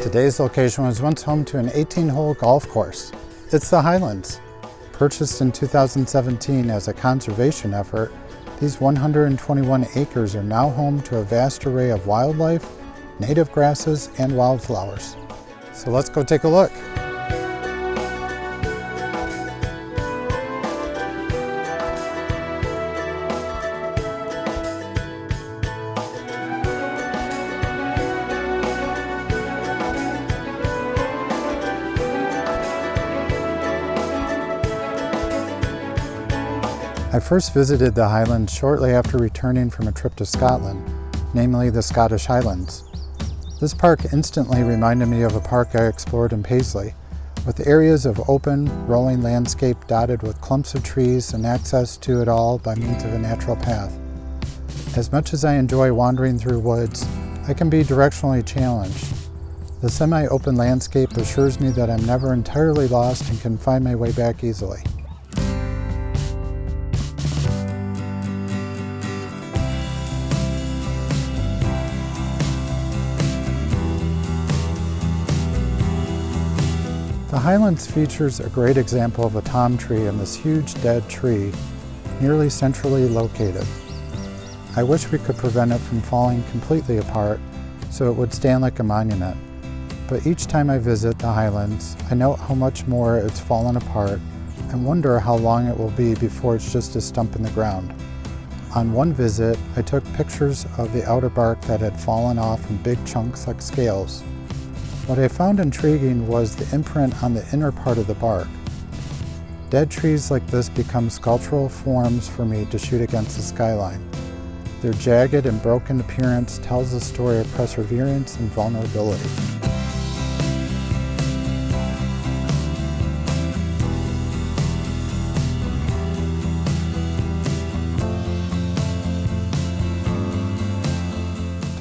Today's location was once home to an 18-hole golf course. It's the Highlands. Purchased in 2017 as a conservation effort, these 121 acres are now home to a vast array of wildlife, native grasses, and wildflowers. So let's go take a look. I first visited the Highlands shortly after returning from a trip to Scotland, namely the Scottish Highlands. This park instantly reminded me of a park I explored in Paisley, with areas of open, rolling landscape dotted with clumps of trees and access to it all by means of a natural path. As much as I enjoy wandering through woods, I can be directionally challenged. The semi-open landscape assures me that I'm never entirely lost and can find my way back easily. The Highlands features a great example of a tom tree in this huge dead tree, nearly centrally located. I wish we could prevent it from falling completely apart so it would stand like a monument. But each time I visit the Highlands, I note how much more it's fallen apart and wonder how long it will be before it's just a stump in the ground. On one visit, I took pictures of the outer bark that had fallen off in big chunks like scales. What I found intriguing was the imprint on the inner part of the bark. Dead trees like this become sculptural forms for me to shoot against the skyline. Their jagged and broken appearance tells a story of perseverance and vulnerability.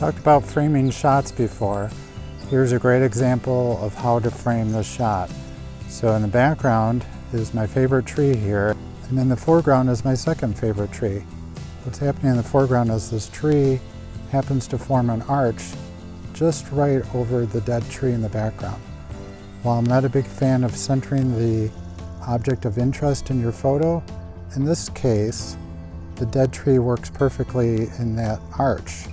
Talked about framing shots before. Here's a great example of how to frame this shot. So in the background is my favorite tree here, and in the foreground is my second favorite tree. What's happening in the foreground is this tree happens to form an arch just right over the dead tree in the background. While I'm not a big fan of centering the object of interest in your photo, in this case, the dead tree works perfectly in that arch.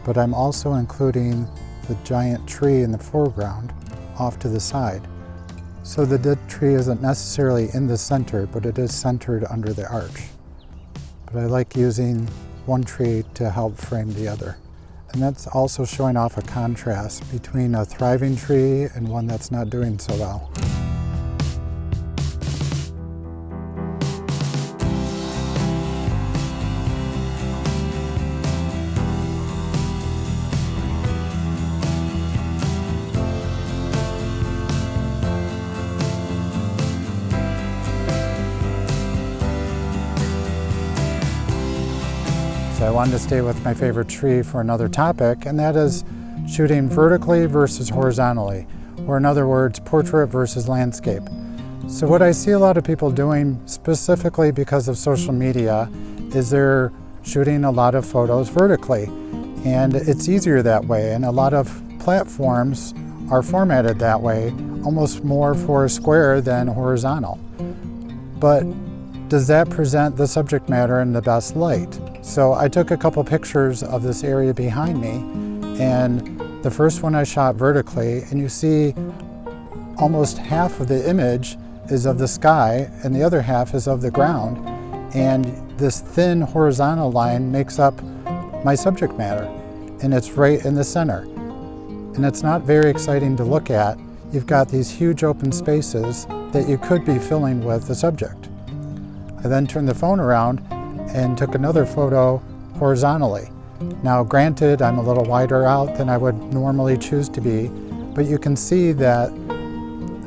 But I'm also including the giant tree in the foreground off to the side. So the dead tree isn't necessarily in the center, but it is centered under the arch. But I like using one tree to help frame the other. And that's also showing off a contrast between a thriving tree and one that's not doing so well. So I wanted to stay with my favorite tree for another topic, and that is shooting vertically versus horizontally, or in other words, portrait versus landscape. So what I see a lot of people doing, specifically because of social media, is they're shooting a lot of photos vertically. And it's easier that way, and a lot of platforms are formatted that way, almost more for a square than horizontal. But does that present the subject matter in the best light? So I took a couple pictures of this area behind me, and the first one I shot vertically, and you see almost half of the image is of the sky and the other half is of the ground, and this thin horizontal line makes up my subject matter, and it's right in the center. And it's not very exciting to look at. You've got these huge open spaces that you could be filling with the subject. I then turned the phone around and took another photo horizontally. Now granted, I'm a little wider out than I would normally choose to be, but you can see that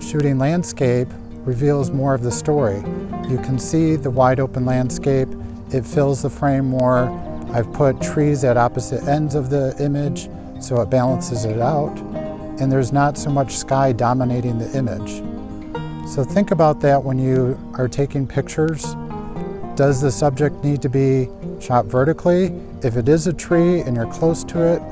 shooting landscape reveals more of the story. You can see the wide open landscape, it fills the frame more. I've put trees at opposite ends of the image so it balances it out, and there's not so much sky dominating the image. So think about that when you are taking pictures. Does the subject need to be shot vertically? If it is a tree and you're close to it,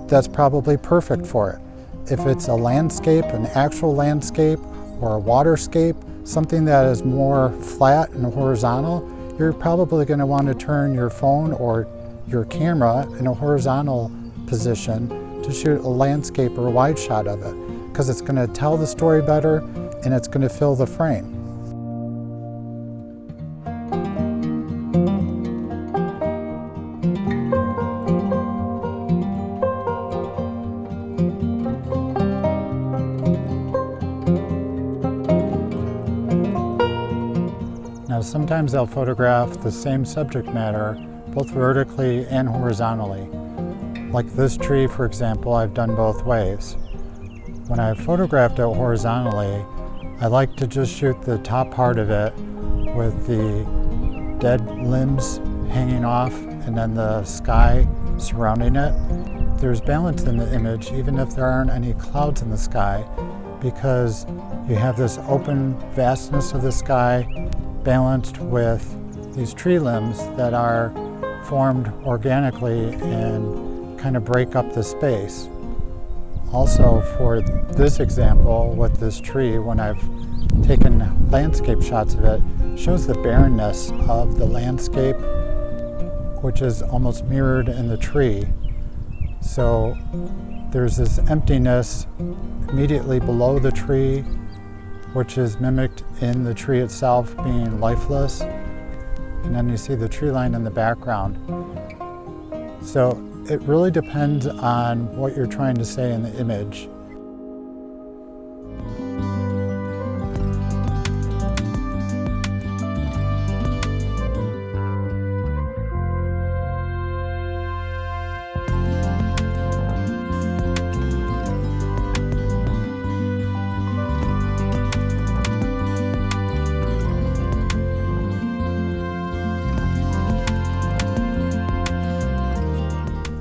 that's probably perfect for it. if it's a landscape, an actual landscape, or a waterscape, something that is more flat and horizontal, you're probably going to want to turn your phone or your camera in a horizontal position to shoot a landscape or a wide shot of it, because it's going to tell the story better and it's going to fill the frame. Now, sometimes I'll photograph the same subject matter both vertically and horizontally. Like this tree, for example, I've done both ways. When I've photographed it horizontally, I like to just shoot the top part of it with the dead limbs hanging off and then the sky surrounding it. There's balance in the image even if there aren't any clouds in the sky, because you have this open vastness of the sky balanced with these tree limbs that are formed organically and kind of break up the space. Also, for this example with this tree, when I've taken landscape shots of it, shows the barrenness of the landscape, which is almost mirrored in the tree. So there's this emptiness immediately below the tree, which is mimicked in the tree itself being lifeless. And then you see the tree line in the background. So it really depends on what you're trying to say in the image.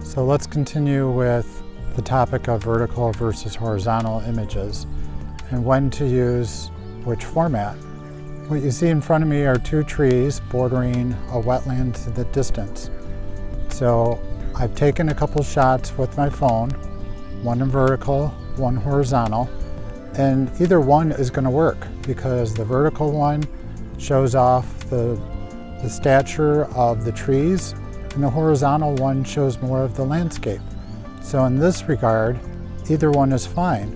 So let's continue with the topic of vertical versus horizontal images and when to use which format. What you see in front of me are two trees bordering a wetland in the distance. So I've taken a couple shots with my phone, one in vertical, one horizontal, and either one is going to work because the vertical one shows off the stature of the trees, and the horizontal one shows more of the landscape. So in this regard, either one is fine.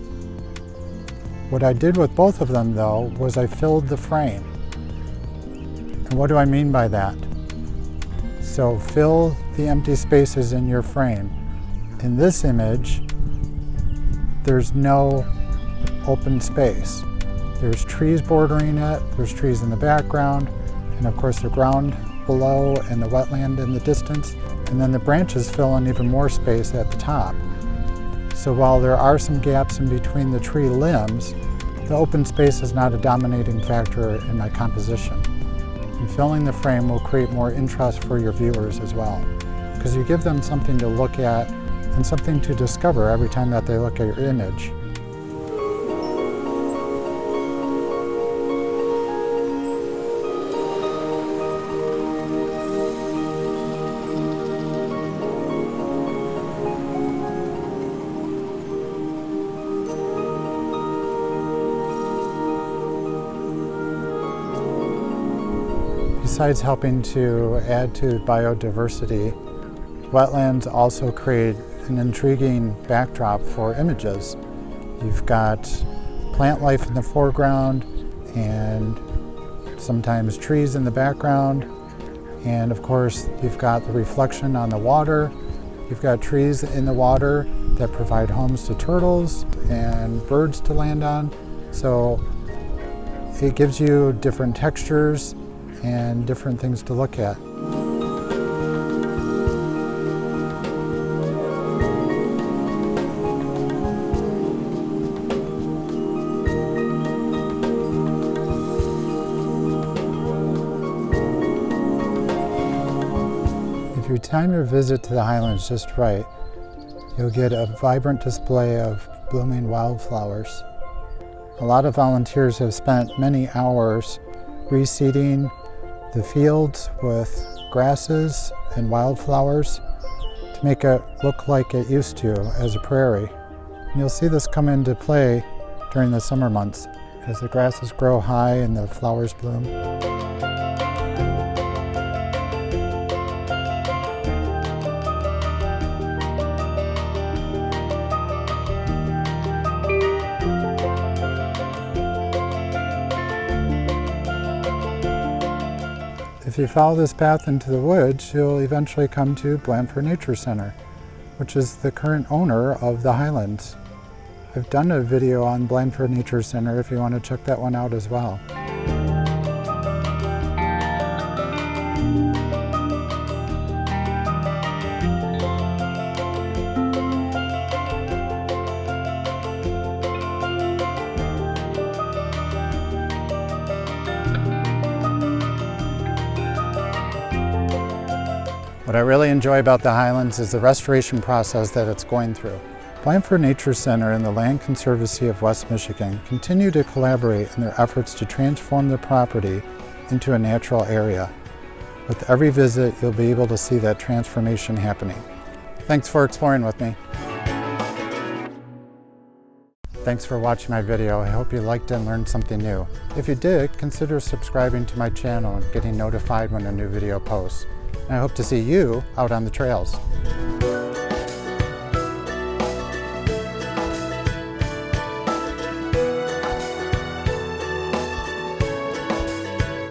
What I did with both of them, though, was I filled the frame. And what do I mean by that? So fill the empty spaces in your frame. In this image, there's no open space. There's trees bordering it, there's trees in the background, and of course the ground below and the wetland in the distance, and then the branches fill in even more space at the top. So while there are some gaps in between the tree limbs, the open space is not a dominating factor in my composition. And filling the frame will create more interest for your viewers as well, because you give them something to look at and something to discover every time that they look at your image. Besides helping to add to biodiversity, wetlands also create an intriguing backdrop for images. You've got plant life in the foreground and sometimes trees in the background. And of course, you've got the reflection on the water. You've got trees in the water that provide homes to turtles and birds to land on. So it gives you different textures and different things to look at. If you time your visit to the Highlands just right, you'll get a vibrant display of blooming wildflowers. A lot of volunteers have spent many hours reseeding the fields with grasses and wildflowers to make it look like it used to as a prairie. And you'll see this come into play during the summer months as the grasses grow high and the flowers bloom. If you follow this path into the woods, you'll eventually come to Blandford Nature Center, which is the current owner of the Highlands. I've done a video on Blandford Nature Center if you want to check that one out as well. What I really enjoy about the Highlands is the restoration process that it's going through. Blandford Nature Center and the Land Conservancy of West Michigan continue to collaborate in their efforts to transform the property into a natural area. With every visit, you'll be able to see that transformation happening. Thanks for exploring with me. Thanks for watching my video. I hope you liked it and learned something new. If you did, consider subscribing to my channel and getting notified when a new video posts. And I hope to see you out on the trails.